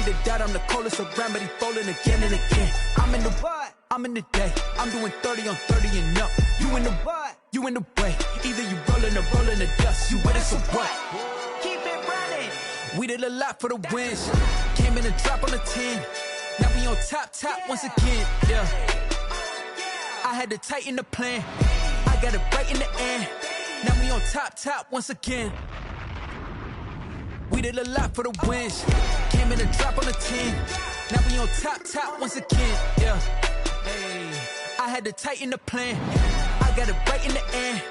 the dot, I'm the coldest around, but he falling again and again. I'm in the what? I'm in the day. I'm doing 30 on 30 and up. You in the what? You in the way. Either you rolling or rolling the dust. You with it, so what? Keep it running. We did a lot for the wins. Came in and drop on the 10. Now we on top once again. Yeah. I had to tighten the plan. I got it right in the end. Now we on top once again. We did a lot for the wins. Came in and drop on the 10. Now we on top once again. Yeah. Hey. I had to tighten the plan. I got it right in the end.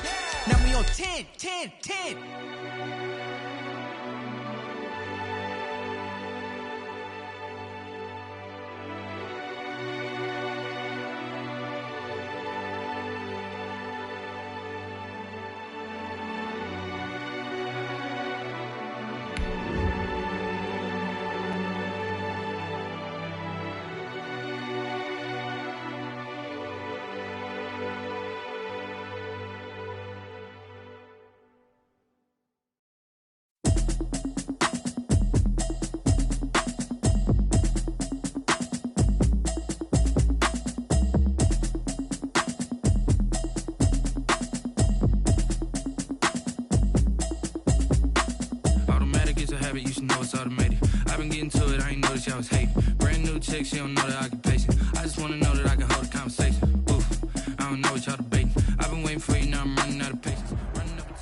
Now we on 10. You should know it's automated. I've been getting to it, I ain't noticed y'all was hating. Brand new chick, she don't know the occupation. I just wanna know that I can hold a conversation. Oof, I don't know what y'all debating. I've been waiting for you, now I'm running out of patience. Running up a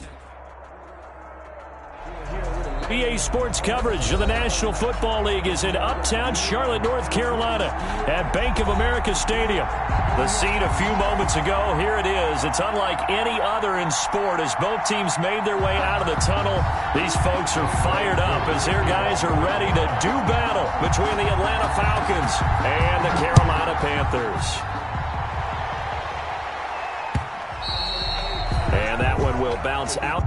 check. EA Sports coverage of the National Football League is in uptown Charlotte, North Carolina at Bank of America Stadium. The scene a few moments ago, here it is. It's unlike any other in sport as both teams made their way out of the tunnel. These folks are fired up as their guys are ready to do battle between the Atlanta Falcons and the Carolina Panthers. And that one will bounce out.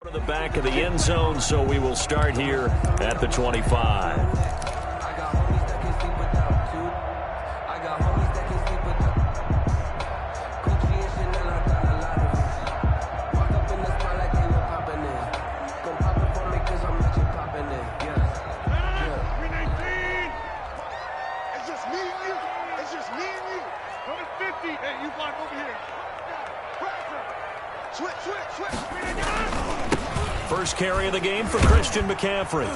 To the back of the end zone, so we will start here at the 25. First carry of the game for Christian McCaffrey.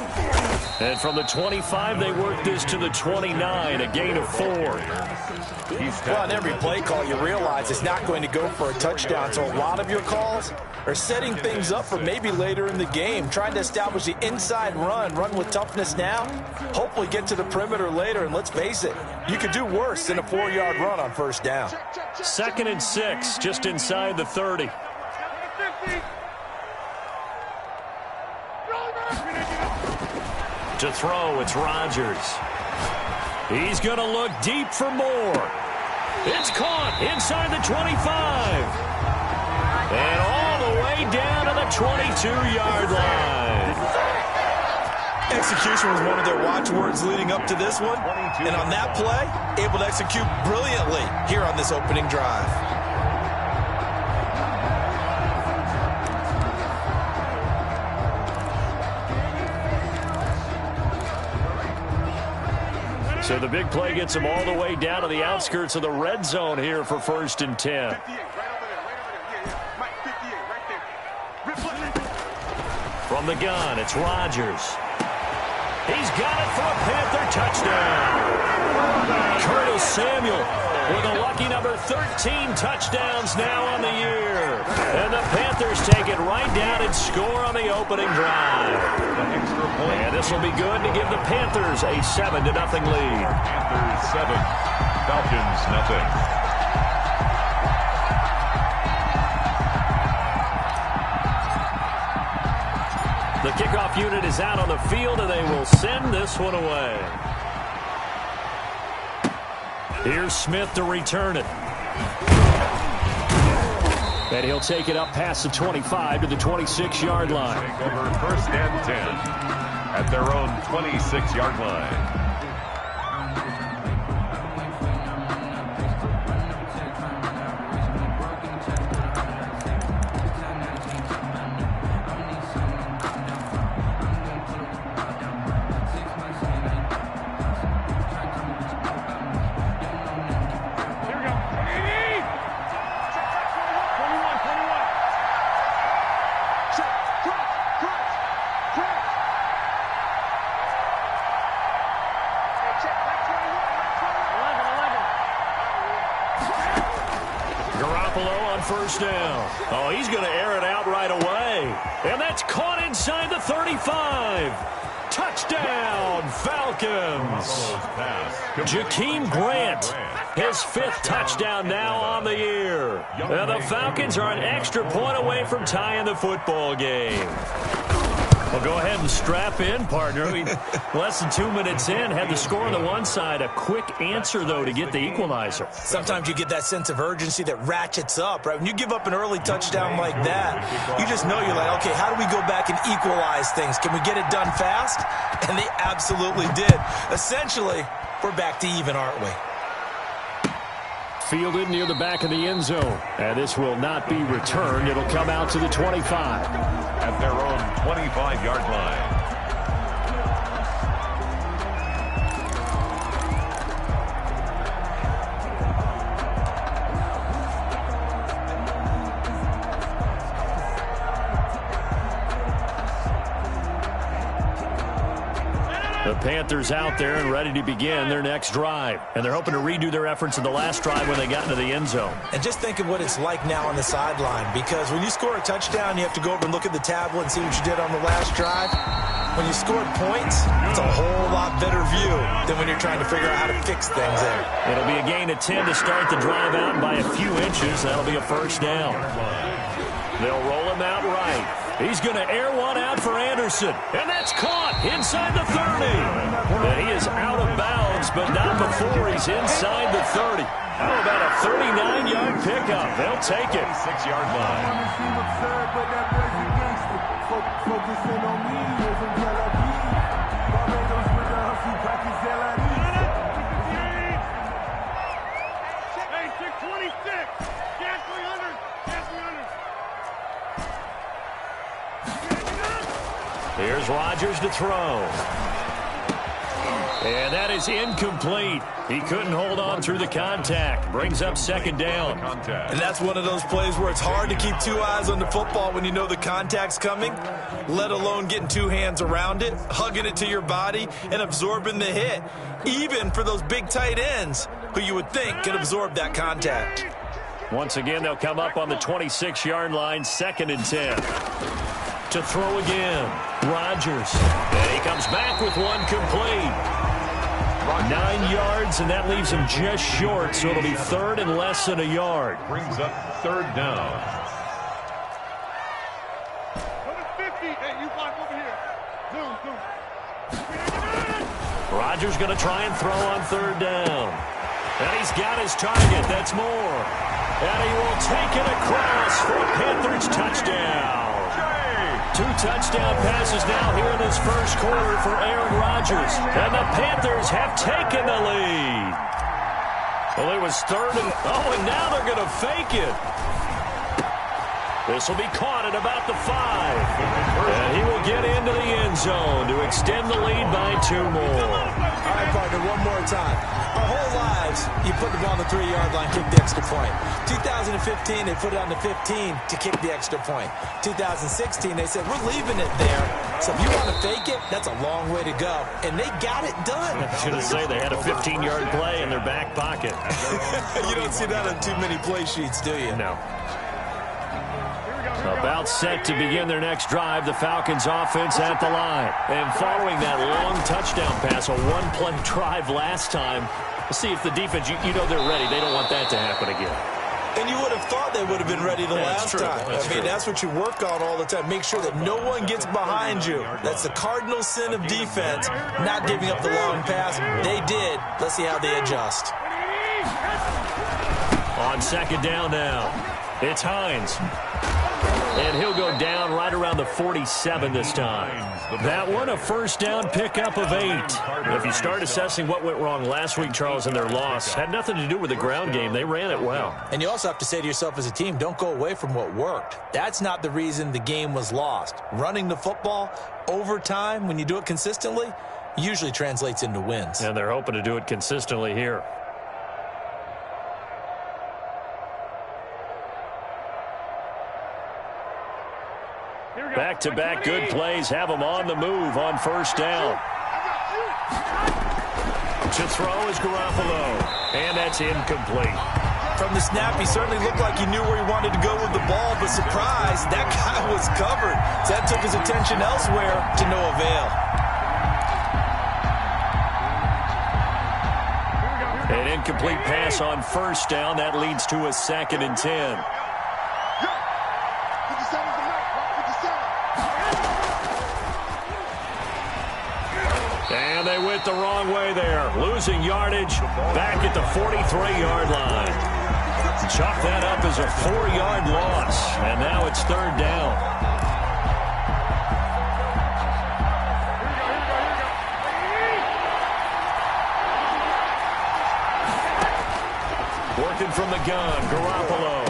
And from the 25, they work this to the 29, a gain of 4. Well, on every play call, you realize it's not going to go for a touchdown. So a lot of your calls are setting things up for maybe later in the game, trying to establish the inside run with toughness now, hopefully get to the perimeter later. And let's face it, you could do worse than a 4-yard run on first down. 2nd and 6, just inside the 30. To throw, it's Rodgers. He's going to look deep for more. It's caught inside the 25. And all the way down to the 22-yard line. Execution was one of their watchwords leading up to this one. And on that play, able to execute brilliantly here on this opening drive. So the big play gets him all the way down to the outskirts of the red zone here for 1st and 10. From the gun, it's Rodgers. He's got it for a Panther touchdown. Curtis Samuel with a lucky number 13 touchdowns now on the year. And the Panthers take it right down and score on the opening drive. And this will be good to give the Panthers a 7-0 lead. Panthers 7, Falcons nothing. The kickoff unit is out on the field, and they will send this one away. Here's Smith to return it. And he'll take it up past the 25 to the 26-yard line. Take over 1st and 10 at their own 26-yard line. First down. Oh, he's going to air it out right away. And that's caught inside the 35. Touchdown, Falcons. Jakeem Grant, his 5th touchdown now on the year. And the Falcons are an extra point away from tying the football game. Well, go ahead and strap in, partner. Less than 2 minutes in, had the score on the one side. A quick answer, though, to get the equalizer. Sometimes you get that sense of urgency that ratchets up, right? When you give up an early touchdown like that, you just know you're like, okay, how do we go back and equalize things? Can we get it done fast? And they absolutely did. Essentially, we're back to even, aren't we? Fielded near the back of the end zone. And this will not be returned. It'll come out to the 25. At their own 25-yard line. The Panthers out there and ready to begin their next drive. And they're hoping to redo their efforts in the last drive when they got into the end zone. And just think of what it's like now on the sideline, because when you score a touchdown, you have to go over and look at the tablet and see what you did on the last drive. When you scored points, it's a whole lot better view than when you're trying to figure out how to fix things there. It'll be a gain of 10 to start the drive out by a few inches. That'll be a first down. They'll roll him out right. He's going to air one out for Anderson. And that's caught inside the 30. And he is out of bounds, but not before he's inside the 30. How about a 39-yard pickup? They'll take it. 6-yard line. Here's Rodgers to throw. And that is incomplete. He couldn't hold on through the contact. Brings up second down. And that's one of those plays where it's hard to keep two eyes on the football when you know the contact's coming, let alone getting two hands around it, hugging it to your body, and absorbing the hit, even for those big tight ends who you would think could absorb that contact. Once again, they'll come up on the 26-yard line, 2nd and 10. To throw again, Rodgers. And he comes back with one complete. 9 yards, and that leaves him just short, so it'll be 3rd and less than a yard. Brings up 3rd down. Rodgers going to try and throw on 3rd down. And he's got his target. That's more. And he will take it across for a Panthers touchdown. 2 touchdown passes now here in this first quarter for Aaron Rodgers. And the Panthers have taken the lead. Well, it was 3rd and... Oh, and now they're going to fake it. This will be caught at about the 5. And he will get into the end zone to extend the lead by 2 more. All right, partner, one more time. Our whole lives, you put the ball on the 3-yard line, kick the extra point. 2015, they put it on the 15 to kick the extra point. 2016, they said, we're leaving it there So if you want to fake it, that's a long way to go. And they got it done. I should say they had a 15-yard play in their back pocket. You don't see that on too many play sheets, do you? No. About set to begin their next drive, the Falcons offense at the line. And following that long touchdown pass, a one-play drive last time, let's see if the defense, you know they're ready. They don't want that to happen again. And you would have thought they would have been ready the last time. That's what you work on all the time. Make sure that no one gets behind you. That's the cardinal sin of defense, not giving up the long pass. They did. Let's see how they adjust. On second down now, it's Hines. And he'll go down right around the 47 this time. That one, a first down pickup of 8. If you start assessing what went wrong last week, Charles, in their loss, had nothing to do with the ground game. They ran it well. And you also have to say to yourself as a team, don't go away from what worked. That's not the reason the game was lost. Running the football over time, when you do it consistently, usually translates into wins. And they're hoping to do it consistently here. Back-to-back good plays have them on the move on first down. To throw is Garoppolo, and that's incomplete. From the snap, he certainly looked like he knew where he wanted to go with the ball, but surprise, that guy was covered. So that took his attention elsewhere to no avail. An incomplete pass on first down. That leads to a 2nd and 10. And they went the wrong way there. Losing yardage back at the 43-yard line. Chalk that up as a 4-yard loss. And now it's 3rd down. Working from the gun, Garoppolo.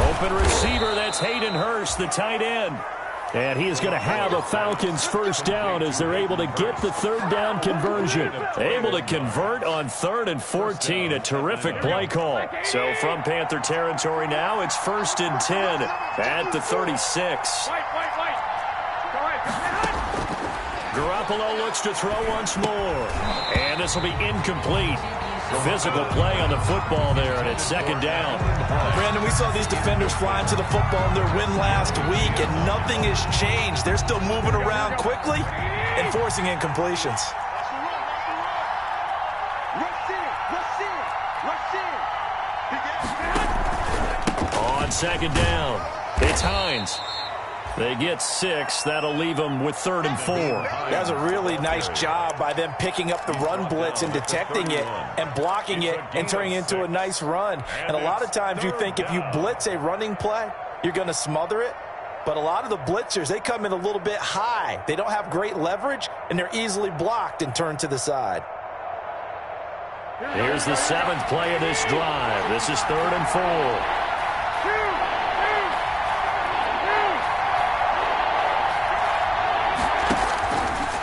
Open receiver, that's Hayden Hurst, the tight end. And he is going to have a Falcons first down as they're able to get the 3rd down conversion. Able to convert on 3rd and 14, a terrific play call. So from Panther territory now, it's 1st and 10 at the 36. Garoppolo looks to throw once more. And this will be incomplete. Physical play on the football there, and it's 2nd down. Brandon, we saw these defenders fly into the football in their win last week, and nothing has changed. They're still moving around quickly and forcing incompletions. On 2nd down, it's Hines. They get 6. That'll leave them with 3rd and 4. That was a really nice job by them picking up the run blitz and detecting it and blocking it and turning it into a nice run. And a lot of times you think if you blitz a running play, you're going to smother it. But a lot of the blitzers, they come in a little bit high. They don't have great leverage, and they're easily blocked and turned to the side. Here's the 7th play of this drive. This is 3rd and 4.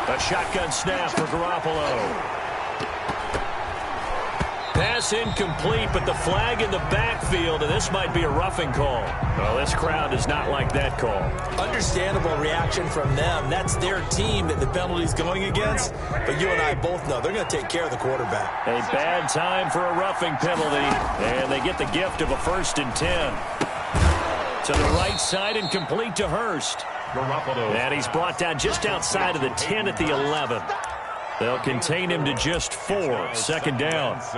A shotgun snap for Garoppolo. Pass incomplete, but the flag in the backfield, and this might be a roughing call. Well, this crowd does not like that call. Understandable reaction from them. That's their team that the penalty's going against. But you and I both know they're going to take care of the quarterback. A bad time for a roughing penalty, and they get the gift of a 1st and 10. To the right side and complete to Hurst. And he's brought down just outside of the 10 at the 11. They'll contain him to just 4. 2nd down. 6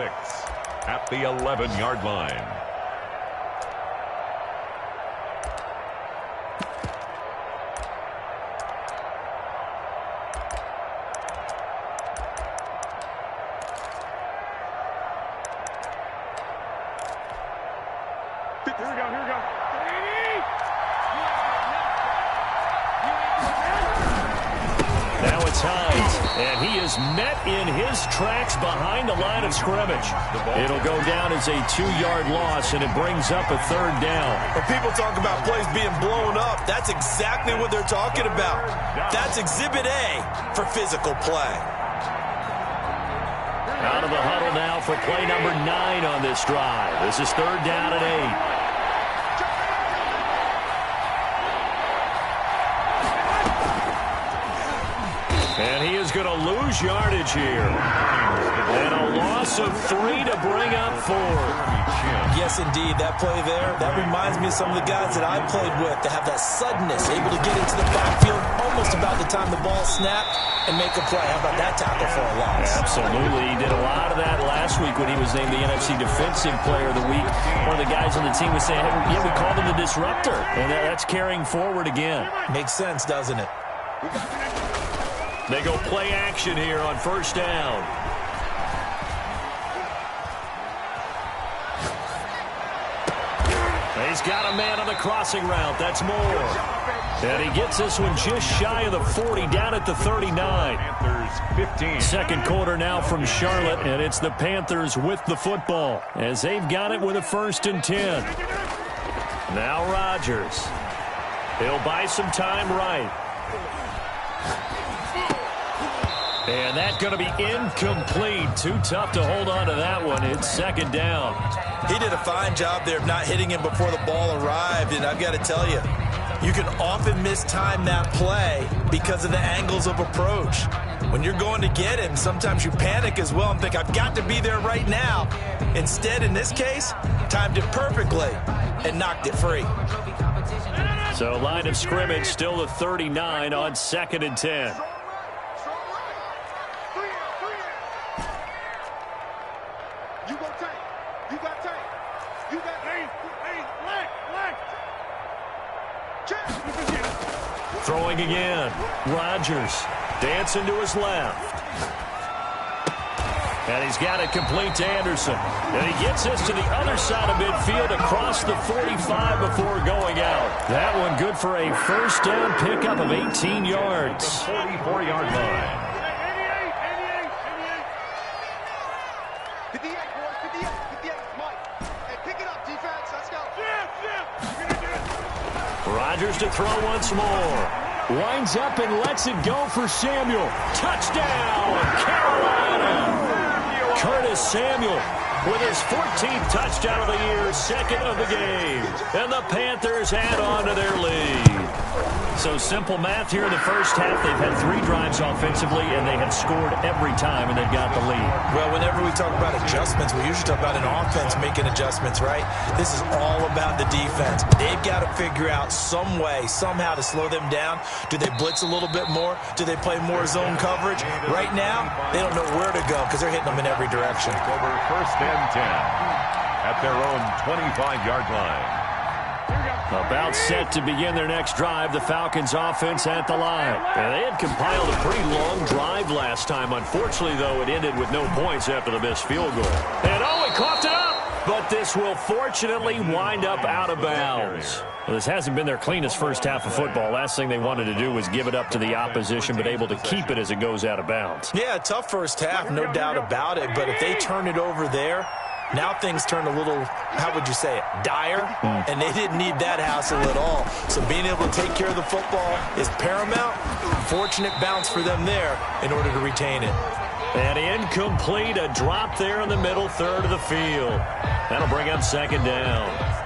at the 11-yard line. And he is met in his tracks behind the line of scrimmage. It'll go down as a 2-yard loss, and it brings up a 3rd down. When people talk about plays being blown up, that's exactly what they're talking about. That's Exhibit A for physical play. Out of the huddle now for play number 9 on this drive. This is 3rd down and 8. going to lose yardage here. And a loss of 3 to bring up 4. Yes, indeed. That play there, that reminds me of some of the guys that I played with that have that suddenness, able to get into the backfield almost about the time the ball snapped and make a play. How about that tackle for a loss? Absolutely. He did a lot of that last week when he was named the NFC Defensive Player of the Week. One of the guys on the team was saying, hey, yeah, we called him the disruptor. And that's carrying forward again. Makes sense, doesn't it? They go play action here on first down. He's got a man on the crossing route. That's Moore. And he gets this one just shy of the 40, down at the 39. Panthers 15. Second quarter now from Charlotte, and it's the Panthers with the football as they've got it with a 1st and 10. Now Rodgers. He'll buy some time right. And that's going to be incomplete. Too tough to hold on to that one. It's 2nd down. He did a fine job there of not hitting him before the ball arrived, and I've got to tell you, you can often mistime that play because of the angles of approach. When you're going to get him, sometimes you panic as well and think, I've got to be there right now. Instead, in this case, timed it perfectly and knocked it free. So line of scrimmage still the 39 on 2nd and 10. Throwing again. Rodgers dancing to his left. And he's got it complete to Anderson. And he gets this to the other side of midfield across the 45 before going out. That one good for a 1st down pickup of 18 yards. 44-yard line. 58, boys, 58, 58, Mike. Hey, pick it up, defense. Let's go. Rodgers to throw once more. Winds up and lets it go for Samuel. Touchdown, Carolina. Curtis Samuel with his 14th touchdown of the year, 2nd of the game. And the Panthers add on to their lead. So simple math here in the first half. They've had 3 drives offensively, and they have scored every time, and they've got the lead. Well, whenever we talk about adjustments, we usually talk about an offense making adjustments, right? This is all about the defense. They've got to figure out some way, somehow to slow them down. Do they blitz a little bit more? Do they play more zone coverage? Right now, they don't know where to go because they're hitting them in every direction. Over 1st and 10 at their own 25-yard line. About set to begin their next drive, the Falcons offense at the line. And they had compiled a pretty long drive last time. Unfortunately, though, it ended with no points after the missed field goal. And oh, he coughed it up! But this will fortunately wind up out of bounds. Well, this hasn't been their cleanest first half of football. Last thing they wanted to do was give it up to the opposition, but able to keep it as it goes out of bounds. Yeah, tough first half, no doubt about it. But if they turn it over there, now things turn a little, how would you say it, dire, and they didn't need that hassle at all. So being able to take care of the football is paramount. Fortunate bounce for them there in order to retain it. And incomplete, a drop there in the middle third of the field. That'll bring up 2nd down.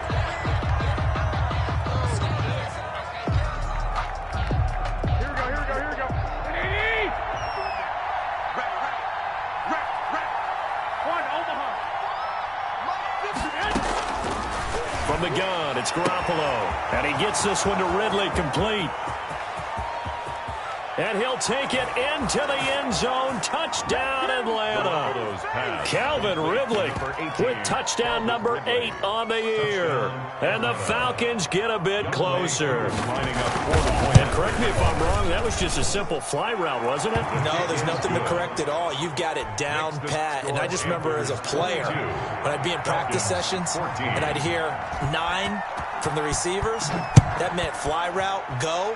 From the gun, it's Garoppolo. And he gets this one to Ridley complete. And he'll take it into the end zone. Touchdown, Atlanta. Calvin Ridley with touchdown number 8 on the year. And the Falcons get a bit closer. And correct me if I'm wrong, that was just a simple fly route, wasn't it? No, there's nothing to correct at all. You've got it down pat. And I just remember as a player, when I'd be in practice sessions and I'd hear 9 from the receivers, that meant fly route, go,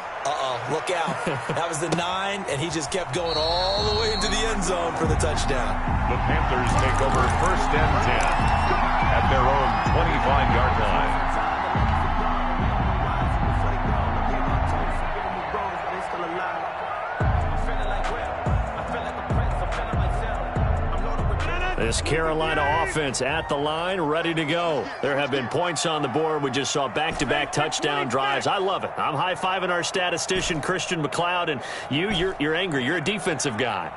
look out. That was the 9, and he just kept going all the way into the end zone for the touchdown. The Panthers take over 1st and 10 at their own 25-yard line. This Carolina offense at the line, ready to go. There have been points on the board. We just saw back-to-back touchdown drives. I love it. I'm high-fiving our statistician, Christian McLeod, and you're angry. You're a defensive guy.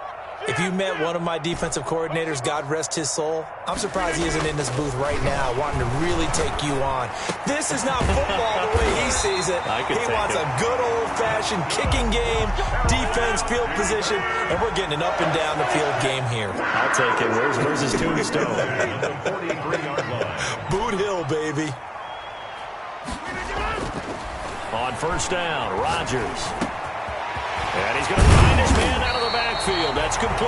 If you met one of my defensive coordinators, God rest his soul, I'm surprised he isn't in this booth right now wanting to really take you on. This is not football the way he sees it. He wants a good old-fashioned kicking game, defense, field position, and we're getting an up-and-down-the-field game here. I'll take it. Where's his tombstone? Boot Hill, baby. On first down, Rodgers. And he's going to find his man out of the backfield. That's complete.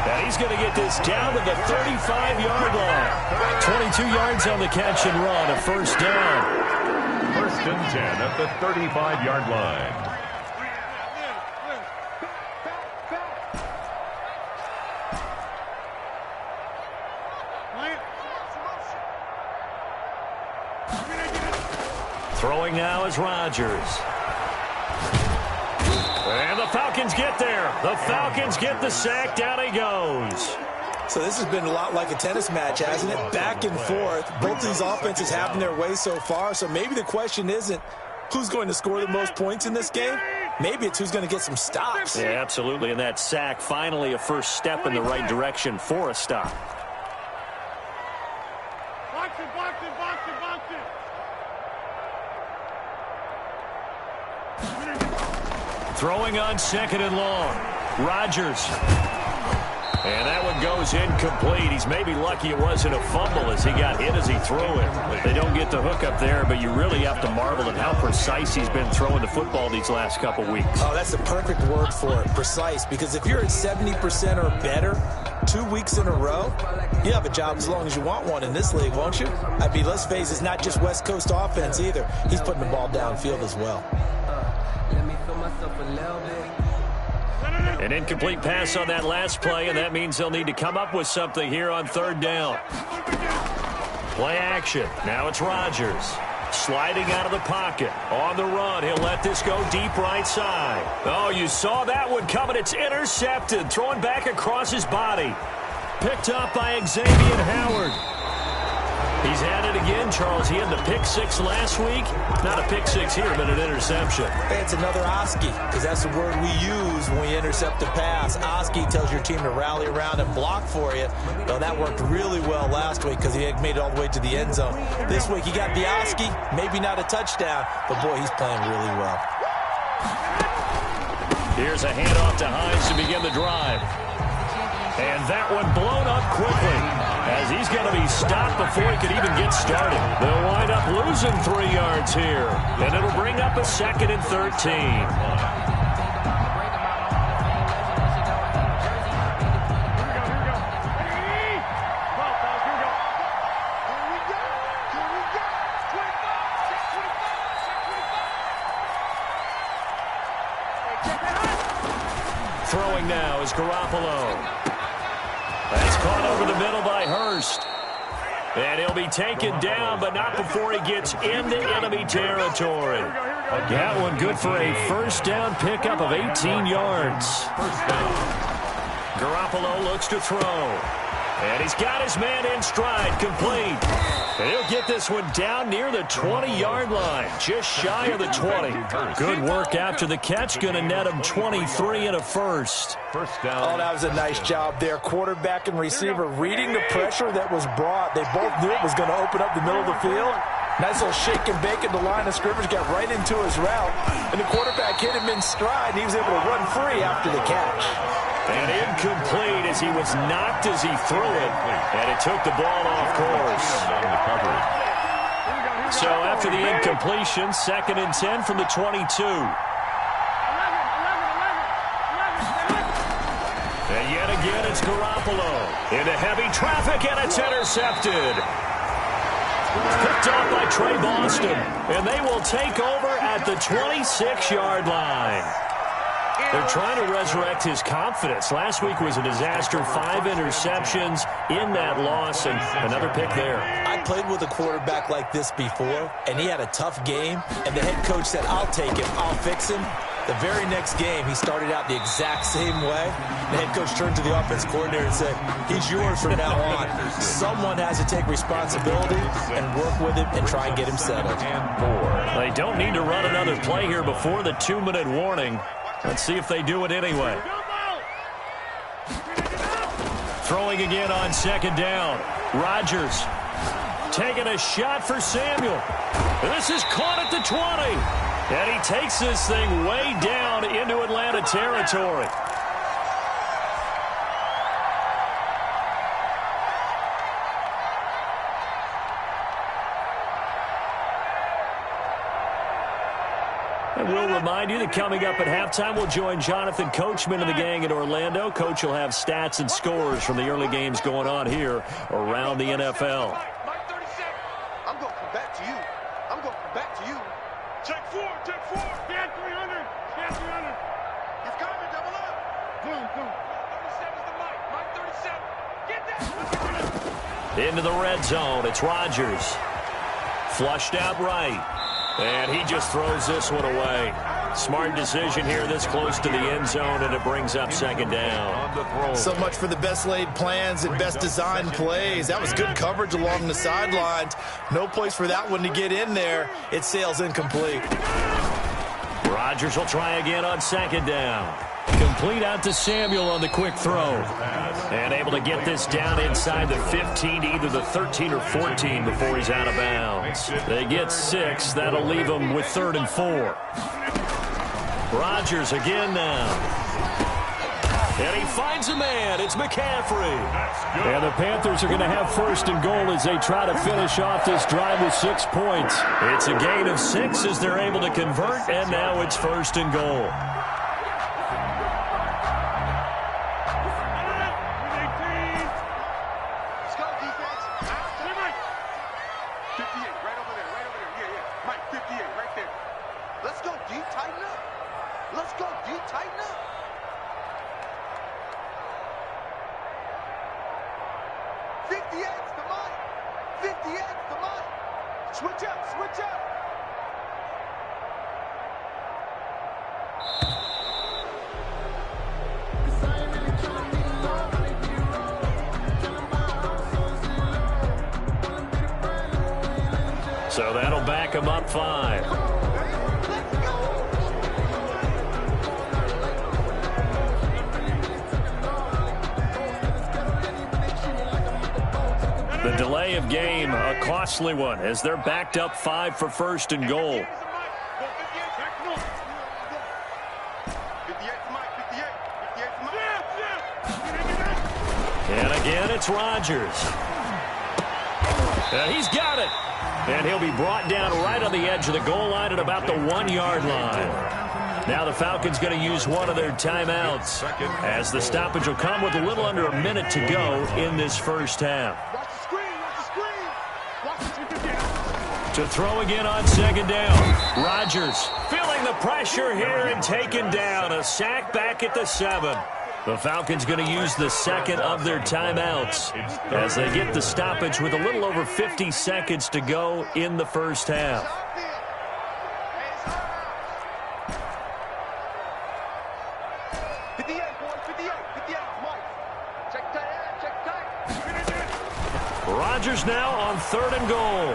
And he's going to get this down to the 35-yard line. 22 yards on the catch and run, a first down. First and 10 at the 35-yard line. Throwing now is Rodgers. And the Falcons get there. The Falcons get the sack. Down he goes. So this has been a lot like a tennis match, hasn't it? Back and forth. Both these offenses having their way so far. So maybe the question isn't who's going to score the most points in this game. Maybe it's who's going to get some stops. Yeah, absolutely. And that sack, finally a first step in the right direction for a stop. Throwing on second and long. Rodgers. And that one goes incomplete. He's maybe lucky it wasn't a fumble as he got hit as he threw it. They don't get the hook up there, but you really have to marvel at how precise he's been throwing the football these last couple weeks. Oh, that's the perfect word for it, precise. Because if you're at 70% or better 2 weeks in a row, you have a job as long as you want one in this league, won't you? I mean, let's face it, it's not just West Coast offense either. He's putting the ball downfield as well. An incomplete pass on that last play, and that means they'll need to come up with something here on third down. Play action. Now it's Rodgers. Sliding out of the pocket. On the run. He'll let this go deep right side. Oh, you saw that one coming. It's intercepted. Throwing back across his body. Picked up by Xavier Howard. He's had it again, Charles. He had the pick six last week. Not a pick six here, but an interception. Hey, it's another Oski, because that's the word we use when we intercept a pass. Oski tells your team to rally around and block for you. Well, that worked really well last week because he had made it all the way to the end zone. This week he got the Oski, maybe not a touchdown, but boy, he's playing really well. Here's a handoff to Hines to begin the drive. And that one blown up quickly as he's going to be stopped before he could even get started. They'll wind up losing 3 yards here, and it'll bring up a 2nd and 13. Throwing now is Garoppolo. That's caught over the middle by Hurst. And he'll be taken down, but not before he gets into enemy territory. That one good for a first down pickup of 18 yards. First down. Garoppolo looks to throw. And he's got his man in stride, complete. And he'll get this one down near the 20-yard line, just shy of the 20. Good work after the catch, going to net him 23 and a first. First down. Oh, that was a nice job there. Quarterback and receiver reading the pressure that was brought. They both knew it was going to open up the middle of the field. Nice little shake and bake at the line of scrimmage, got right into his route. And the quarterback hit him in stride, and he was able to run free after the catch. And incomplete as he was knocked as he threw it. And it took the ball off course. So after the incompletion, 2nd and 10 from the 22. And yet again, it's Garoppolo. Into heavy traffic, and it's intercepted. Picked off by Trey Boston. And they will take over at the 26-yard line. They're trying to resurrect his confidence. Last week was a disaster. 5 interceptions in that loss, and another pick there. I played with a quarterback like this before, and he had a tough game, and the head coach said, I'll take him, I'll fix him. The very next game, he started out the exact same way. The head coach turned to the offense coordinator and said, he's yours from now on. Someone has to take responsibility and work with him and try and get him settled. They don't need to run another play here before the 2-minute warning. Let's see if they do it anyway. Throwing again on second down. Rodgers taking a shot for Samuel. This is caught at the 20. And he takes this thing way down into Atlanta territory. And we'll remind you that coming up at halftime, we'll join Jonathan Coachman and the gang in Orlando. Coach will have stats and scores from the early games going on here around the NFL. I'm going to come back to you. I'm going to come back to you. Check 4. Stand 300. Stand 300. He's coming. Double up. Boom. 37's the mic. Mike 37. Get that. Into the red zone. It's Rodgers. Flushed out right. And he just throws this one away. Smart decision here this close to the end zone, and it brings up second down. So much for the best laid plans and best designed plays. That was good coverage along the sidelines. No place for that one to get in there. It sails incomplete. Rodgers will try again on second down. Complete out to Samuel on the quick throw. And able to get this down inside the 15 to either the 13 or 14 before he's out of bounds. They get 6. That'll leave them with 3rd and 4. Rodgers again now. And he finds a man. It's McCaffrey. And the Panthers are going to have 1st and goal as they try to finish off this drive with 6 points. It's a gain of 6 as they're able to convert, and now it's 1st and goal. Let's go, defense. 58, right over there. Yeah. Mike, 58, right there. Let's go, D. Tighten up. Let's go, D. Tighten up. 58's the mic. 58's the mic. Switch up. So that'll back him up 5. The delay of game, a costly one, as they're backed up 5 for 1st and goal. And again, it's Rodgers. And he's got it. And he'll be brought down right on the edge of the goal line at about the 1-yard line. Now the Falcons going to use one of their timeouts, as the stoppage will come with a little under a minute to go in this first half. To throw again on second down. Rodgers feeling the pressure here and taken down. A sack back at the 7. The Falcons going to use the second of their timeouts as they get the stoppage with a little over 50 seconds to go in the first half. Rodgers now on 3rd and goal.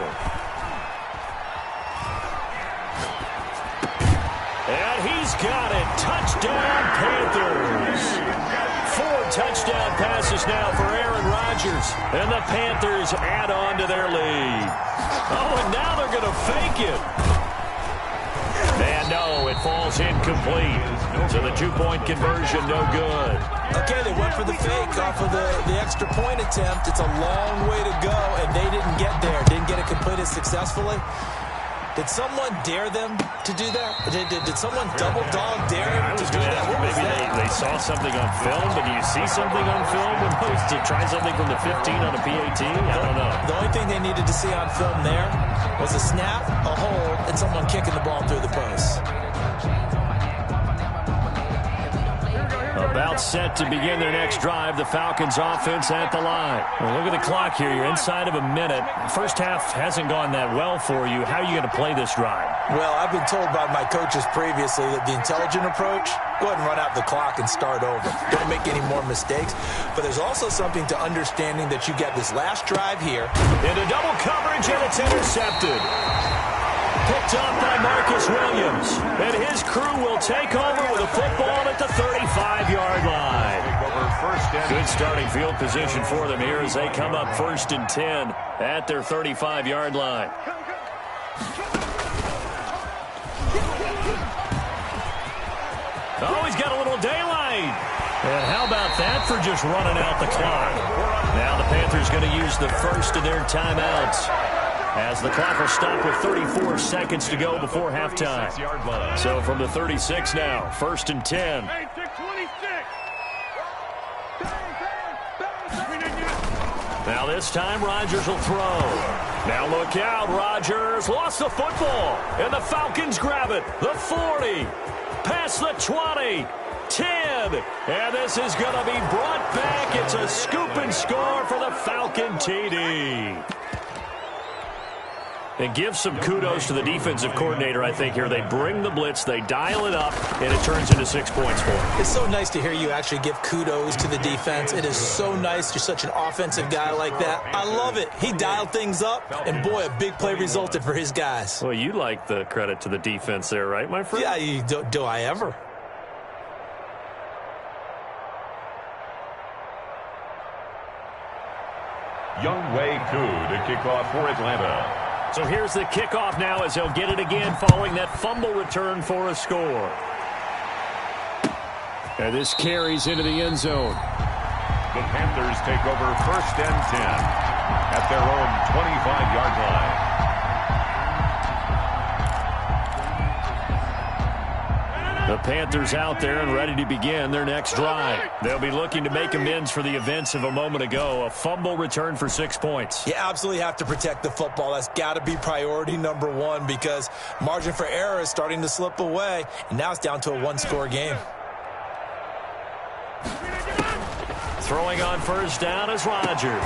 And he's got it. Touchdown, Panthers. 4 touchdown passes now for Aaron Rodgers. And the Panthers add on to their lead. Oh, and now they're going to fake it. And no, it falls incomplete. So the 2-point conversion, no good. Okay, they went for the fake off of the extra point attempt. It's a long way to go, and they didn't get there. Didn't get it completed successfully. Did someone dare them to do that? Did someone double dog dare them to do that? What was Maybe that? they saw something on film, but do you see something on film when to try something from the 15 on a PAT? I don't know. The only thing they needed to see on film there was a snap, a hold, and someone kicking the ball through the post. A About set to begin their next drive. The Falcons offense at the line. Well, look at the clock here. You're inside of a minute. First half hasn't gone that well for you. How are you going to play this drive? Well, I've been told by my coaches previously that the intelligent approach, go ahead and run out the clock and start over. Don't make any more mistakes. But there's also something to understanding that you get this last drive here. Into double coverage, and it's intercepted. Picked up by Marcus Williams. And his crew will take over with a football at the 35-yard line. Good starting field position for them here as they come up 1st and 10 at their 35-yard line. Oh, he's got a little daylight. And how about that for just running out the clock? Now the Panthers going to use the first of their timeouts, as the clock will stop with 34 seconds to go before halftime. So from the 36 now, 1st and 10. Now this time Rodgers will throw. Now look out, Rodgers lost the football, and the Falcons grab it. The 40, past the 20, 10, and this is going to be brought back. It's a scoop and score for the Falcon TD. And give some kudos to the defensive coordinator, I think, here. They bring the blitz, they dial it up, and it turns into 6 points for them. It's so nice to hear you actually give kudos to the defense. It is so nice. You're such an offensive guy like that. I love it. He dialed things up, and boy, a big play resulted for his guys. Well, you like the credit to the defense there, right, my friend? Yeah, do I ever? Younghoe Koo to kick off for Atlanta. So here's the kickoff now as he'll get it again following that fumble return for a score. And this carries into the end zone. The Panthers take over 1st and 10 at their own 25-yard line. The Panthers out there and ready to begin their next drive. They'll be looking to make amends for the events of a moment ago. A fumble return for 6 points. You absolutely have to protect the football. That's got to be priority number one, because margin for error is starting to slip away, and now it's down to a one-score game. Throwing on 1st down is Rodgers.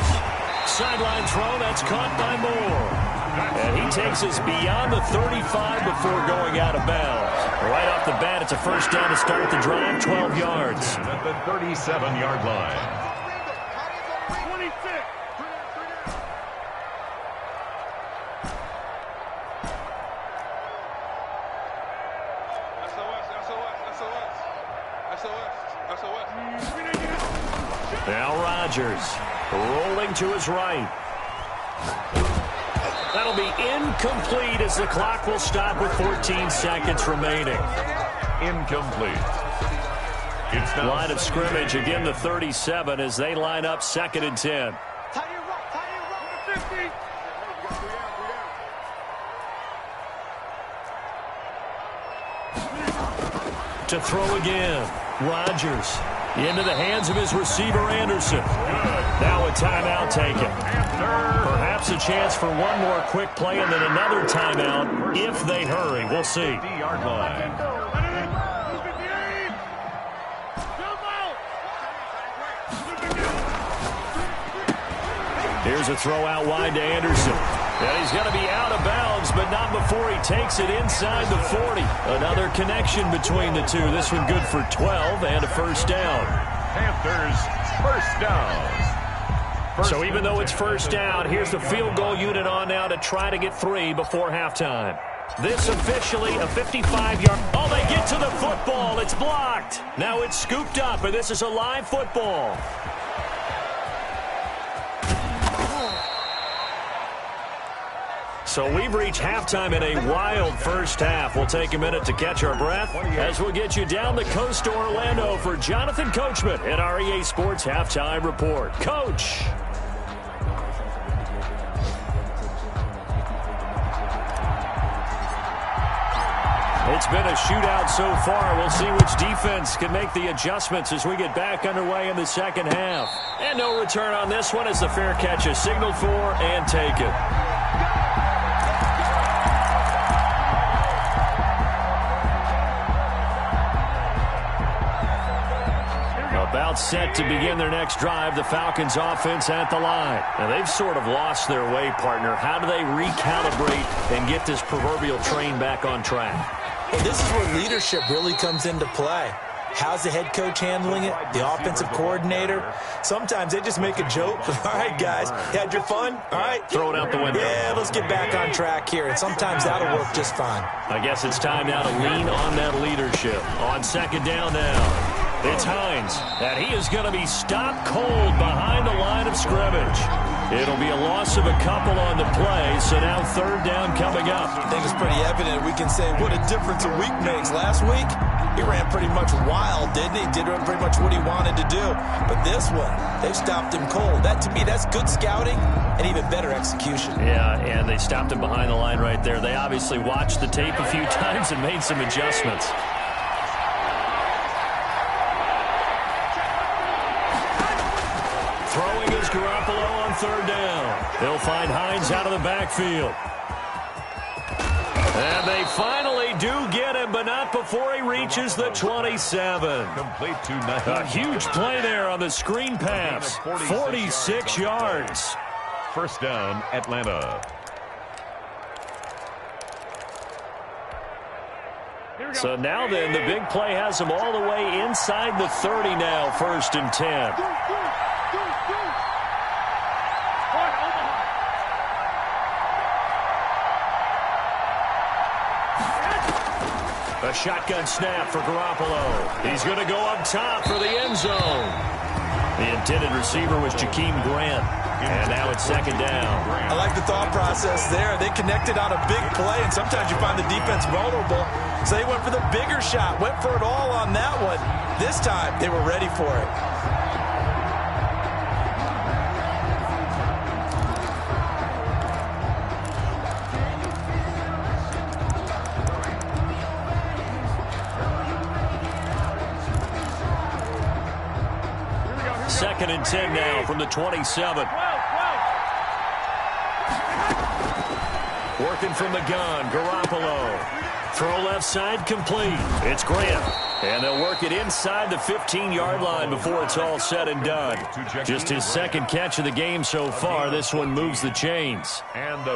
Sideline throw, that's caught by Moore. And he takes us beyond the 35 before going out of bounds. Right off the bat, it's a 1st down to start the drive, 12 yards. At the 37-yard line. 26. Now Rodgers rolling to his right. That'll be incomplete as the clock will stop with 14 seconds remaining. Incomplete. It's now line of scrimmage, again the 37 as they line up 2nd and 10. To throw again, Rodgers into the hands of his receiver Anderson. Now a timeout taken. Perhaps a chance for one more quick play and then another timeout if they hurry. We'll see. 50-yard line. Here's a throw out wide to Anderson. And he's going to be out of bounds, but not before he takes it inside the 40. Another connection between the two. This one good for 12 and a 1st down. Panthers 1st down. So even though it's 1st down, here's the field goal unit on now to try to get 3 before halftime. This officially a 55-yard. Oh, they get to the football. It's blocked. Now it's scooped up, and this is a live football. So we've reached halftime in a wild 1st half. We'll take a minute to catch our breath as we'll get you down the coast to Orlando for Jonathan Coachman at our EA Sports Halftime Report. Coach. It's been a shootout so far. We'll see which defense can make the adjustments as we get back underway in the 2nd half. And no return on this one as the fair catch is signaled for and taken. About set to begin their next drive, the Falcons offense at the line. Now, they've sort of lost their way, partner. How do they recalibrate and get this proverbial train back on track? Well, this is where leadership really comes into play. How's the head coach handling it? The offensive coordinator? Sometimes they just make a joke. All right, guys, you had your fun? All right. Throw it out the window. Yeah, let's get back on track here. And sometimes that'll work just fine. I guess it's time now to lean on that leadership. On second down now. It's Hines, and he is going to be stopped cold behind the line of scrimmage. It'll be a loss of a couple on the play, so now third down coming up. I think it's pretty evident. We can say what a difference a week makes. Last week, he ran pretty much wild, didn't he? Did pretty much what he wanted to do. But this one, they've stopped him cold. That, to me, that's good scouting and even better execution. Yeah, and they stopped him behind the line right there. They obviously watched the tape a few times and made some adjustments. Throwing is Garoppolo on third down. They'll find Hines out of the backfield. And they finally do get him, but not before he reaches the 27. Complete to Naheem. A huge play there on the screen pass. 46 yards. First down, Atlanta. So now then, the big play has them all the way inside the 30 now, 1st and 10. A shotgun snap for Garoppolo. He's going to go up top for the end zone. The intended receiver was Jakeem Grant. And now it's second down. I like the thought process there. They connected on a big play, and sometimes you find the defense vulnerable. So they went for the bigger shot, went for it all on that one. This time, they were ready for it. Second and 10 now from the 27. Working from the gun, Garoppolo. Throw left side complete. It's Grant. And they'll work it inside the 15-yard line before it's all said and done. Just his second catch of the game so far. This one moves the chains.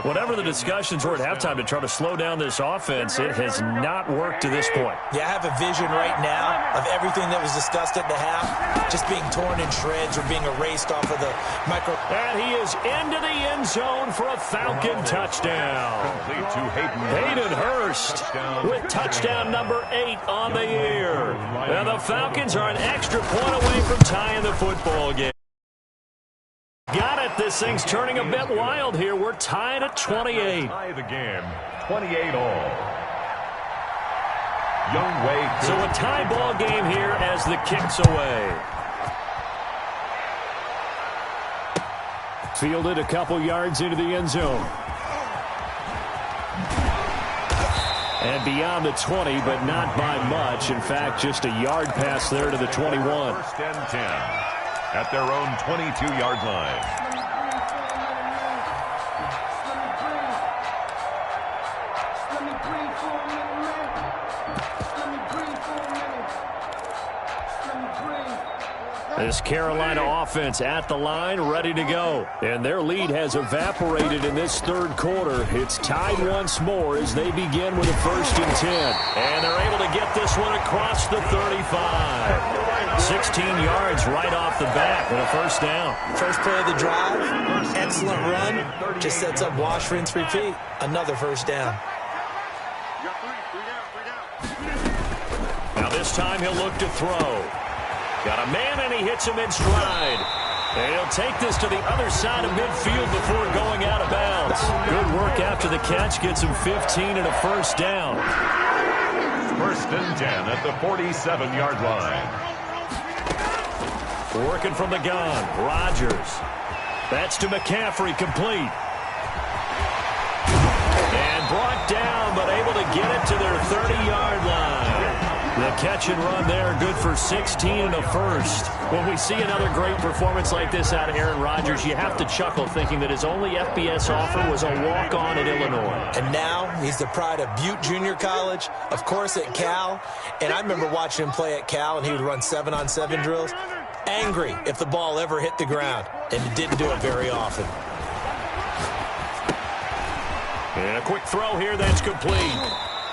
Whatever the discussions were at halftime to try to slow down this offense, it has not worked to this point. Yeah, I have a vision right now of everything that was discussed at the half just being torn in shreds or being erased off of the micro. And he is into the end zone for a Falcon touchdown. Complete to Hayden Hurst with touchdown number 8 on the year. And the Falcons are an extra point away from tying the football game. Got it. This thing's turning a bit wild here. We're tied at 28. Tie the game, 28 all. Young Wei. So a tie ball game here as the kick's away. Fielded a couple yards into the end zone. And beyond the 20, but not by much. In fact, just a yard pass there to the 21. First and 10 at their own 22-yard line. This Carolina offense at the line, ready to go. And their lead has evaporated in this third quarter. It's tied once more as they begin with a 1st and 10. And they're able to get this one across the 35. 16 yards right off the bat and a first down. First play of the drive, excellent run. Just sets up wash, rinse, repeat. Another first down. Now this time he'll look to throw. Got a man, and he hits him in stride. And he'll take this to the other side of midfield before going out of bounds. Good work after the catch. Gets him 15 and a first down. 1st and 10 at the 47-yard line. Working from the gun. Rodgers. That's to McCaffrey, complete. And brought down, but able to get it to their 30-yard line. The catch and run there, good for 16 and a first. When we see another great performance like this out of Aaron Rodgers, you have to chuckle thinking that his only FBS offer was a walk-on at Illinois. And now he's the pride of Butte Junior College, of course at Cal. And I remember watching him play at Cal, and he would run 7-on-7 drills. angry if the ball ever hit the ground, and it didn't do it very often. And a quick throw here that's complete.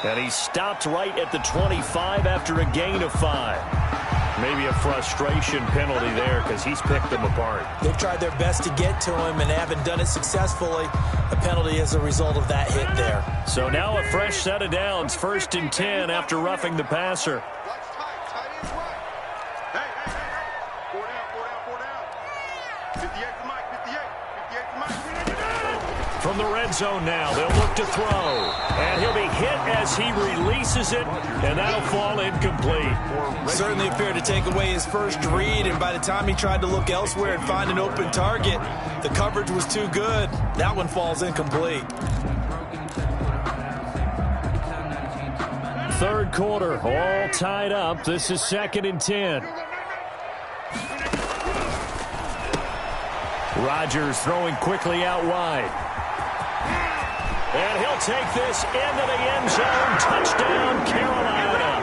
And he stopped right at the 25 after a gain of 5. Maybe a frustration penalty there because he's picked them apart. They've tried their best to get to him and haven't done it successfully. A penalty as a result of that hit there. So now a fresh set of downs, 1st and 10 after roughing the passer. From the red zone now, they'll look to throw. And he'll be hit as he releases it, and that'll fall incomplete. Certainly appeared to take away his first read, and by the time he tried to look elsewhere and find an open target, the coverage was too good. That one falls incomplete. 3rd quarter, all tied up. This is 2nd and 10. Rodgers throwing quickly out wide. And he'll take this into the end zone. Touchdown, Carolina.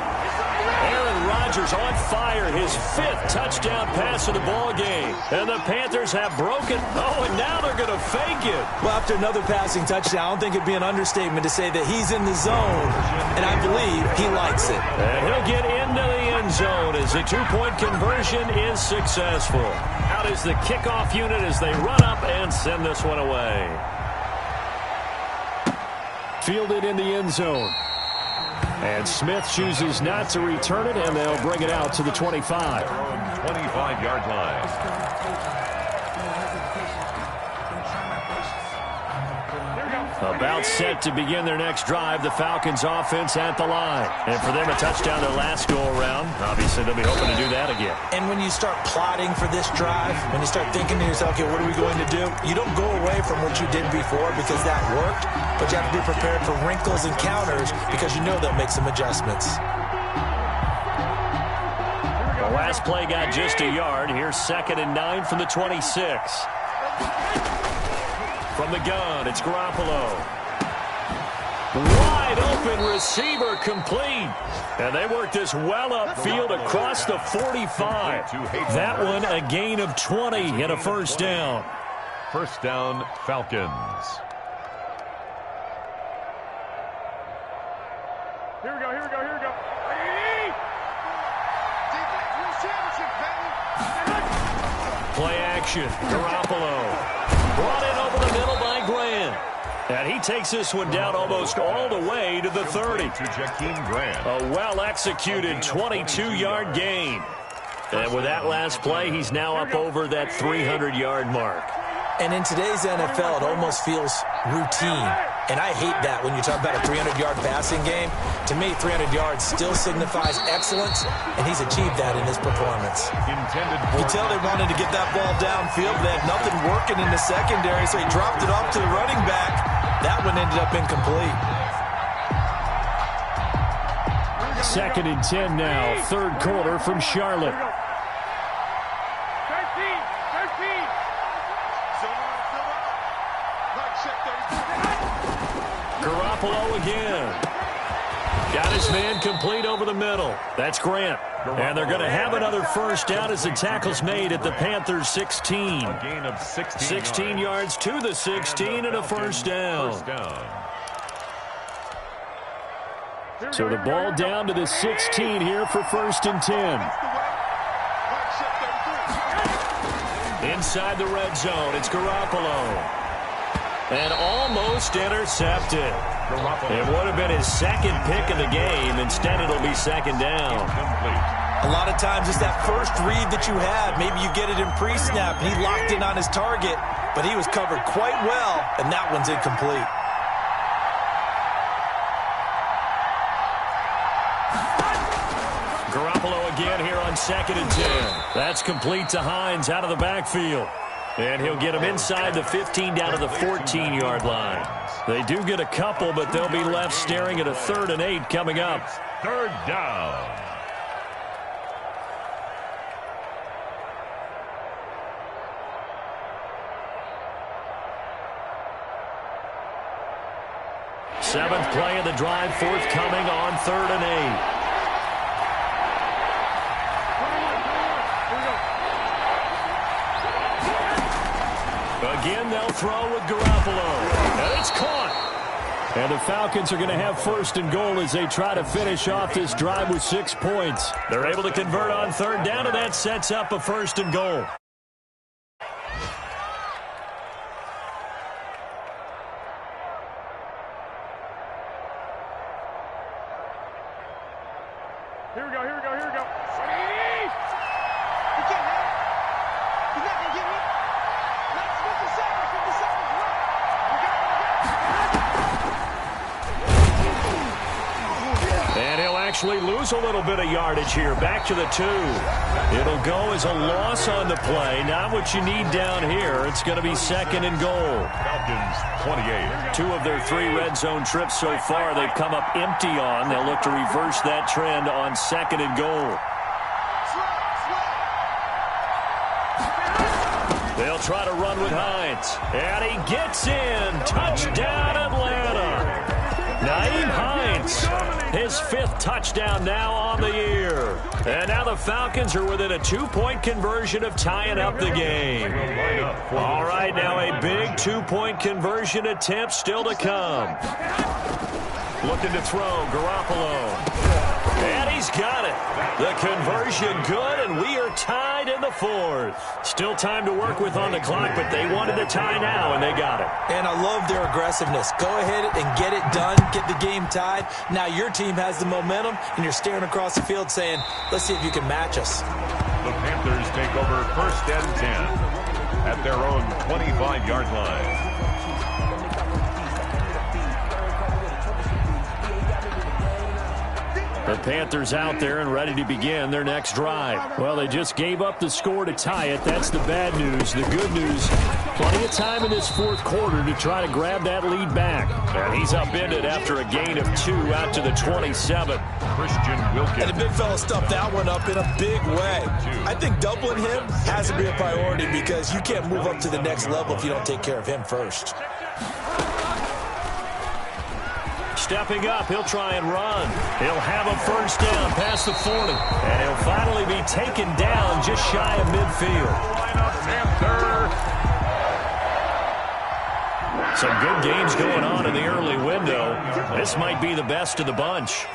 Aaron Rodgers on fire. His 5th touchdown pass of the ball game. And the Panthers have broken. Oh, and now they're going to fake it. Well, after another passing touchdown, I don't think it'd be an understatement to say that he's in the zone. And I believe he likes it. And he'll get into the end zone as the 2-point conversion is successful. Out is the kickoff unit as they run up and send this one away. Fielded in the end zone. And Smith chooses not to return it, and they'll bring it out to the 25. 25-yard line. About set to begin their next drive, the Falcons offense at the line. And for them, a touchdown their last go-around. Obviously, they'll be hoping to do that again. And when you start plotting for this drive, when you start thinking to yourself, okay, what are we going to do? You don't go away from what you did before because that worked, but you have to be prepared for wrinkles and counters because you know they'll make some adjustments. The last play got just a yard. Here's 2nd and 9 from the 26. From the gun, it's Garoppolo. Wide open receiver complete. And they worked this well upfield across the 45. That one a gain of 20 and a 1st down. 1st down, Falcons. Here we go, here we go, here we go. Play action. Garoppolo. Brought in over the middle by Grant. And he takes this one down almost all the way to the 30. To Jakeem Grant. A well-executed 22-yard gain. And with that last play, he's now up over that 300-yard mark. And in today's NFL, it almost feels routine. And I hate that when you talk about a 300-yard passing game. To me, 300 yards still signifies excellence, and he's achieved that in his performance. You can tell they wanted to get that ball downfield, but they had nothing working in the secondary, so he dropped it off to the running back. That one ended up incomplete. 2nd and 10 now, 3rd quarter from Charlotte. 13. Garoppolo again. Got his man complete over the middle. That's Grant. And they're going to have another 1st down as the tackle's made at the Panthers' 16. A gain of 16 yards to the 16 and a 1st down. So the ball down to the 16 here for 1st and 10. Inside the red zone, it's Garoppolo. And almost intercepted. It would have been his 2nd pick of the game. Instead, it'll be 2nd down. A lot of times it's that first read that you have. Maybe you get it in pre-snap. He locked in on his target, but he was covered quite well, and that one's incomplete. Garoppolo again here on 2nd and 10. That's complete to Hines out of the backfield. And he'll get him inside the 15 down to the 14-yard line. They do get a couple, but they'll be left staring at a 3rd and 8 coming up. 3rd down. Seventh play of the drive forthcoming on 3rd and 8. Again, they'll throw with Garoppolo. And it's caught. And the Falcons are going to have first and goal as they try to finish off this drive with 6 points. They're able to convert on third down, and that sets up a first and goal. Here we go, here we go, here we go. You can't have it. You're not going to get me. Not 50 seconds, 50 seconds. You got it, And he'll actually lose a little bit of yardage here. Back to the 2. It'll go as a loss on the play. Not what you need down here. It's going to be second and goal. Falcons 28. 2 of their 3 red zone trips so far they've come up empty on. They'll look to reverse that trend on second and goal. They'll try to run with Hines. And he gets in. Touchdown, Atlanta. Nyheim Hines, his 5th touchdown now on the year. And now the Falcons are within a 2-point conversion of tying up the game. All right, now a big 2-point conversion attempt still to come. Looking to throw, Garoppolo. And he's got it. The conversion good, and we are tied in the 4th. Still time to work with on the clock, but they wanted to tie now, and they got it. And I love their aggressiveness. Go ahead and get it done, get the game tied. Now your team has the momentum, and you're staring across the field saying, let's see if you can match us. The Panthers take over first and 10 at their own 25-yard line. The Panthers out there and ready to begin their next drive. Well, they just gave up the score to tie it. That's the bad news. The good news, plenty of time in this 4th quarter to try to grab that lead back. And he's upended after a gain of 2 out to the 27. Christian Wilkins. And the big fella stuffed that one up in a big way. I think doubling him has to be a priority because you can't move up to the next level if you don't take care of him first. Stepping up, he'll try and run. He'll have a first down past the 40. And he'll finally be taken down just shy of midfield. Some good games going on in the early window. This might be the best of the bunch.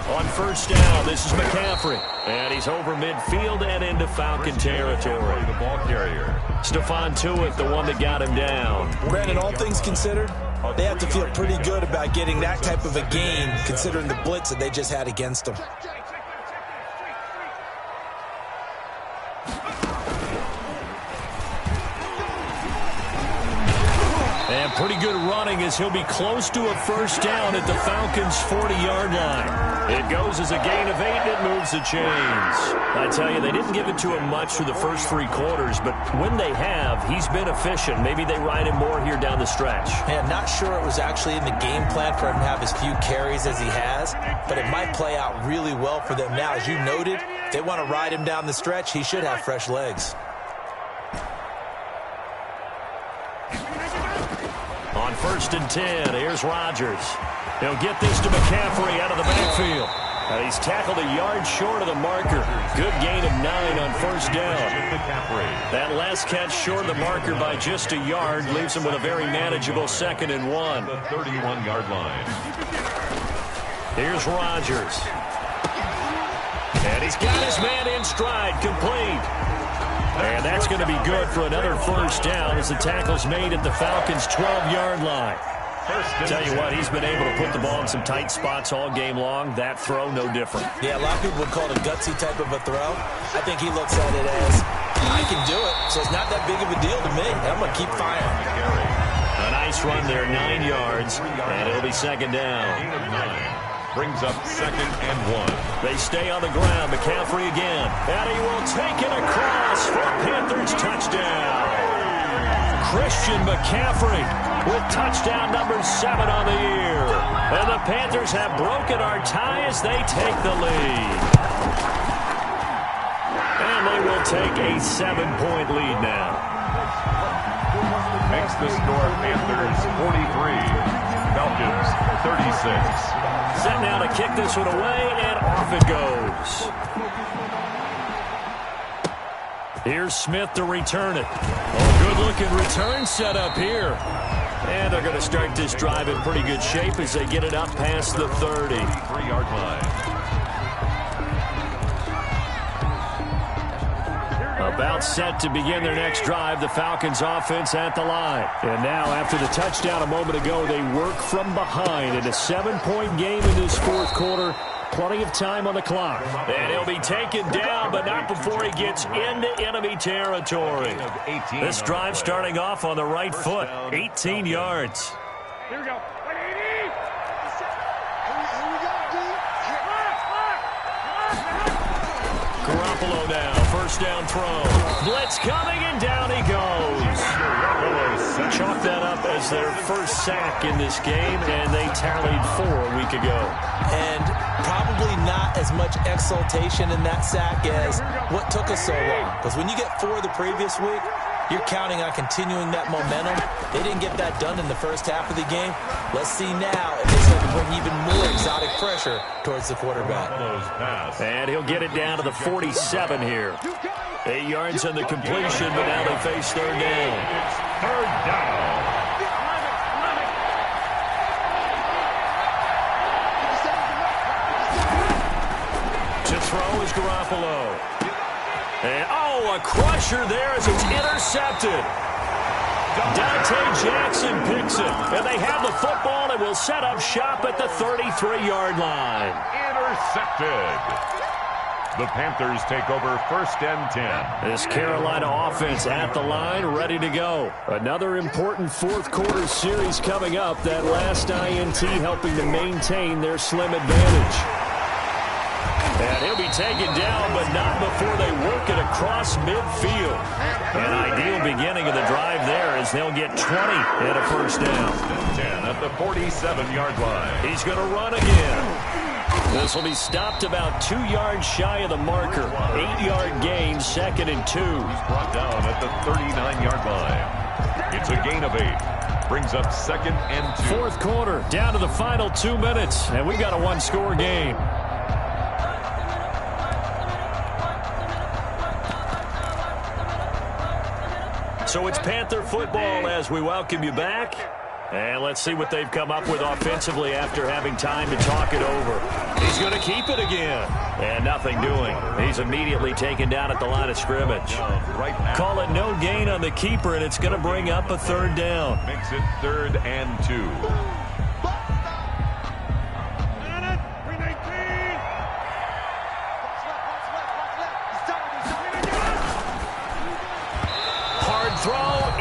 On first down, this is McCaffrey. And he's over midfield and into Falcon territory. The ball carrier. Stephon Tuitt, the one that got him down. Brandon, all things considered, they have to feel pretty good about getting that type of a gain, considering the blitz that they just had against them. And pretty good running as he'll be close to a first down at the Falcons' 40-yard line. It goes as a gain of 8, and it moves the chains. I tell you, they didn't give it to him much for the first 3 quarters, but when they have, he's been efficient. Maybe they ride him more here down the stretch. Yeah, not sure it was actually in the game plan for him to have as few carries as he has, but it might play out really well for them now. As you noted, if they want to ride him down the stretch, he should have fresh legs. On first and 10, here's Rodgers. He'll get this to McCaffrey out of the backfield. He's tackled a yard short of the marker. Good gain of 9 on first down. That last catch short of the marker by just a yard leaves him with a very manageable 2nd and 1. The 31-yard line. Here's Rodgers. And he's got his man in stride, complete. And that's going to be good for another first down as the tackle's made at the Falcons' 12-yard line. Tell you what, he's been able to put the ball in some tight spots all game long. That throw, no different. Yeah, a lot of people would call it a gutsy type of a throw. I think he looks at it as, I can do it, so it's not that big of a deal to me. I'm going to keep firing. A nice run there, 9 yards, and it'll be 2nd down. Brings up 2nd and 1. They stay on the ground. McCaffrey again. And he will take it across for Panthers touchdown. Christian McCaffrey with touchdown number 7 on the year. And the Panthers have broken our tie as they take the lead. And they will take a 7-point lead now. Makes the score Panthers 43. Falcons 36. Set now to kick this one away, and off it goes. Here's Smith to return it. Oh, Good-looking return set up here. And they're going to start this drive in pretty good shape as they get it up past the 30. 3-yard line. About set to begin their next drive, the Falcons offense at the line. And now, after the touchdown a moment ago, they work from behind in a 7-point game in this fourth quarter. Plenty of time on the clock. And he'll be taken down, but not before he gets into enemy territory. This drive starting off on the right foot. 18 yards. Here we go. 180. Garoppolo now. First down throw. Blitz coming, and down he goes. Chalk that up as their first sack in this game, and they tallied 4 a week ago. And probably not as much exultation in that sack as what took us so long. Because when you get 4 the previous week, you're counting on continuing that momentum. They didn't get that done in the first half of the game. Let's see now if they start to bring even more exotic pressure towards the quarterback. And he'll get it down to the 47 here. 8 yards on the completion, but now they face third down. It's third down. To throw is Garoppolo. And, a crusher there as it's intercepted. Dante Jackson picks it. And they have the football and will set up shop at the 33-yard line. Intercepted. The Panthers take over first and 10. This Carolina offense at the line, ready to go. Another important fourth quarter series coming up. That last INT helping to maintain their slim advantage. And he'll be taken down, but not before they work it across midfield. An ideal beginning of the drive there as they'll get 20 and a first down. 10 at the 47-yard line. He's going to run again. This will be stopped about 2 yards shy of the marker. 8-yard gain, 2nd and 2. He's brought down at the 39-yard line. It's a gain of 8. Brings up 2nd and 2. Fourth quarter, down to the final 2 minutes, and we got a one-score game. So it's Panther football as we welcome you back. And let's see what they've come up with offensively after having time to talk it over. He's going to keep it again. And nothing doing. He's immediately taken down at the line of scrimmage. Call it no gain on the keeper, and it's going to bring up a third down. Makes it 3rd and 2.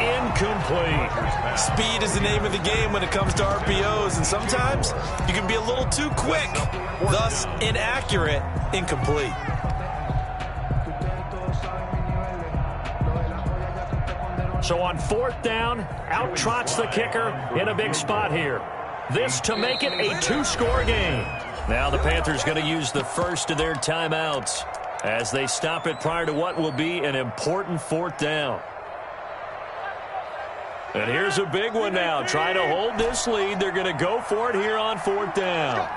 Incomplete. Speed is the name of the game when it comes to RPOs, and sometimes you can be a little too quick, thus inaccurate, incomplete. So on 4th down, out trots the kicker in a big spot here. This to make it a 2-score game. Now the Panthers going to use the first of their timeouts as they stop it prior to what will be an important 4th down. And here's a big one now. Trying to hold this lead. They're going to go for it here on 4th down.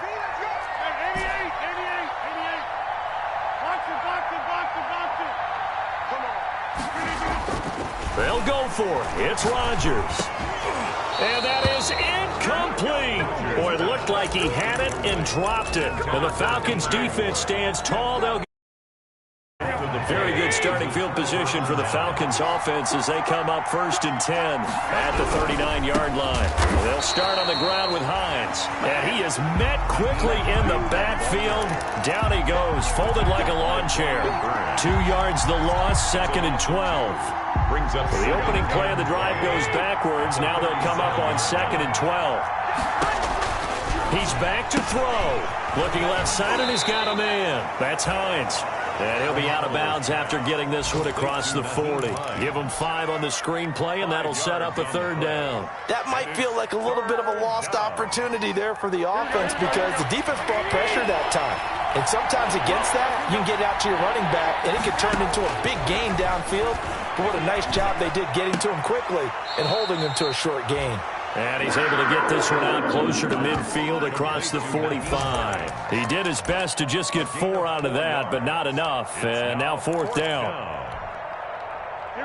They'll go for it. It's Rodgers. And that is incomplete. Boy, it looked like he had it and dropped it. And the Falcons defense stands tall. They'll get very good starting field position for the Falcons offense as they come up 1st and 10 at the 39-yard line. They'll start on the ground with Hines. And he is met quickly in the backfield. Down he goes, folded like a lawn chair. 2 yards the loss, 2nd and 12. Brings up the opening play of the drive goes backwards. Now they'll come up on 2nd and 12. He's back to throw. Looking left side, and he's got a man. That's Hines. And he'll be out of bounds after getting this one across the 40. Give him 5 on the screenplay, and that'll set up a 3rd down. That might feel like a little bit of a lost opportunity there for the offense because the defense brought pressure that time. And sometimes against that, you can get out to your running back, and it can turn into a big gain downfield. But what a nice job they did getting to him quickly and holding him to a short gain. And he's able to get this one out closer to midfield across the 45. He did his best to just get 4 out of that, but not enough. And now 4th down.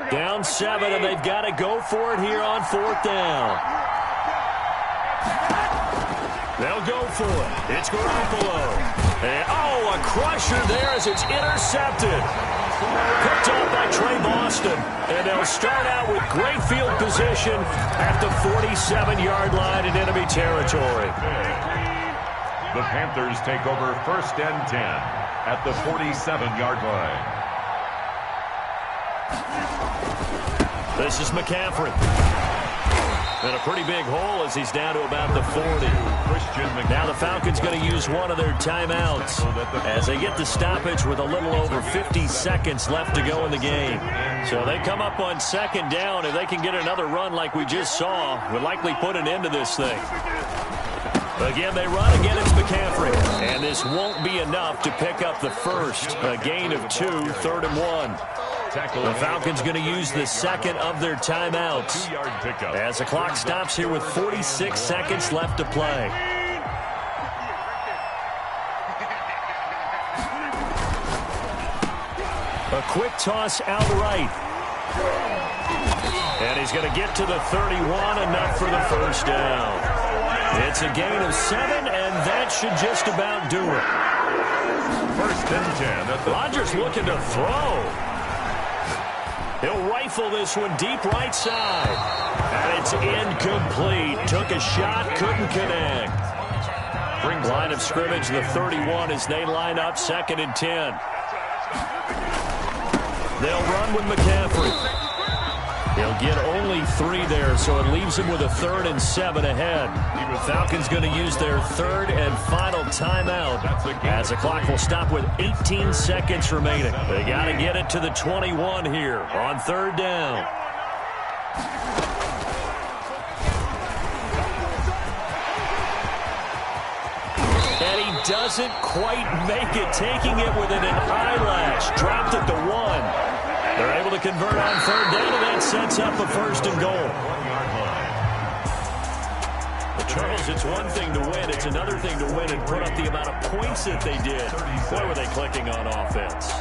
Down 7, and they've got to go for it here on 4th down. They'll go for it. It's Garoppolo. And, a crusher there as it's intercepted. Picked off by Trey Boston. And they'll start out with great field position at the 47-yard line in enemy territory. The Panthers take over 1st and 10 at the 47-yard line. This is McCaffrey. And a pretty big hole as he's down to about the 40. Now the Falcons going to use one of their timeouts as they get the stoppage with a little over 50 seconds left to go in the game. So they come up on 2nd down. If they can get another run like we just saw, would likely put an end to this thing. Again, they run. Again, it's McCaffrey. And this won't be enough to pick up the first. A gain of 2, 3rd and 1. The Falcons going to use the 2nd of their timeouts as the clock stops here with 46 seconds left to play. A quick toss out right. And he's going to get to the 31, enough for the first down. It's a gain of 7, and that should just about do it. 1st and 10. Rodgers looking to throw. He'll rifle this one deep right side. And it's incomplete. Took a shot, couldn't connect. Line of scrimmage, the 31, as they line up 2nd and 10. They'll run with McCaffrey. He'll get only 3 there, so it leaves him with a 3rd and 7 ahead. Falcons going to use their 3rd and final timeout as the clock will stop with 18 seconds remaining. They got to get it to the 21 here on 3rd down. And he doesn't quite make it, taking it within an eyelash. Dropped it to 1. They're able to convert on 3rd down, and that sets up a 1st and goal. Well, Charles, it's one thing to win. It's another thing to win and put up the amount of points that they did. Boy, were they clicking on offense.